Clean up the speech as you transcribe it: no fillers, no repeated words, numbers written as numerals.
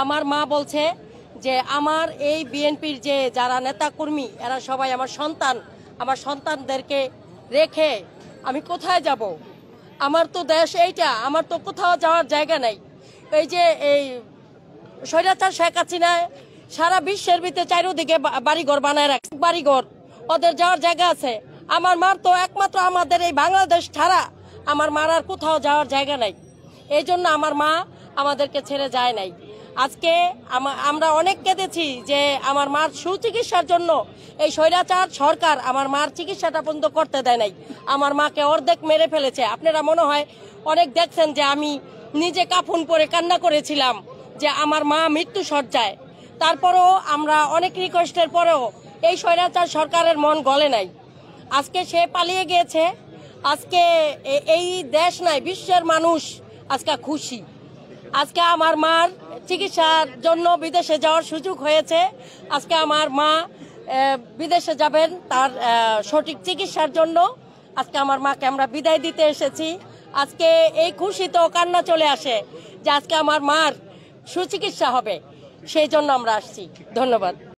আমার মা বলছে যে আমার এই বিএনপির যে যারা নেতাকর্মী এরা সবাই আমার সন্তানদেরকে রেখে আমি কোথায় যাব? আমার তো দেশ এইটা, আমার তো কোথাও যাওয়ার জায়গা নাই। এই যে এই স্বৈরাচার শেখ হাসিনা সারা বিশ্বের ভিতরে চারিদিকে বাড়িঘর বানায় রাখছে, বাড়িঘর ওদের যাওয়ার জায়গা আছে। আমার মার তো একমাত্র আমাদের এই বাংলাদেশ ছাড়া আমার মার আর কোথাও যাওয়ার জায়গা নাই। এই জন্য আমার মা আমাদেরকে ছেড়ে যায় নাই। আজকে আমরা অনেক কেঁদেছি যে আমার মার সুচিকিৎসার জন্য এই স্বৈরাচার সরকার আমার মার চিকিৎসাটা পর্যন্ত করতে দেয় নাই। আমার মাকে অর্ধেক মেরে ফেলেছে। আপনারা মনে হয় অনেক দেখছেন যে আমি নিজে কাফন পরে কান্না করেছিলাম যে আমার মা মৃত্যু সজ্জায়। তারপরেও আমরা অনেক রিকোয়েস্টের পরেও এই স্বৈরাচার সরকারের মন গলে নাই। আজকে সে পালিয়ে গিয়েছে। আজকে এই দেশ নাই, বিশ্বের মানুষ আজকে খুশি। আজকে আমার মার চিকিৎসার জন্য বিদেশে যাওয়ার সুযোগ হয়েছে। আজকে আমার মা বিদেশে যাবেন তার সঠিক চিকিৎসার জন্য। আজকে আমার মাকে আমরা বিদায় দিতে এসেছি। আজকে এই খুশিতেও কান্না চলে আসে যে আজকে আমার মার সুচিকিৎসা হবে, সেই জন্য আমরা আসছি। ধন্যবাদ।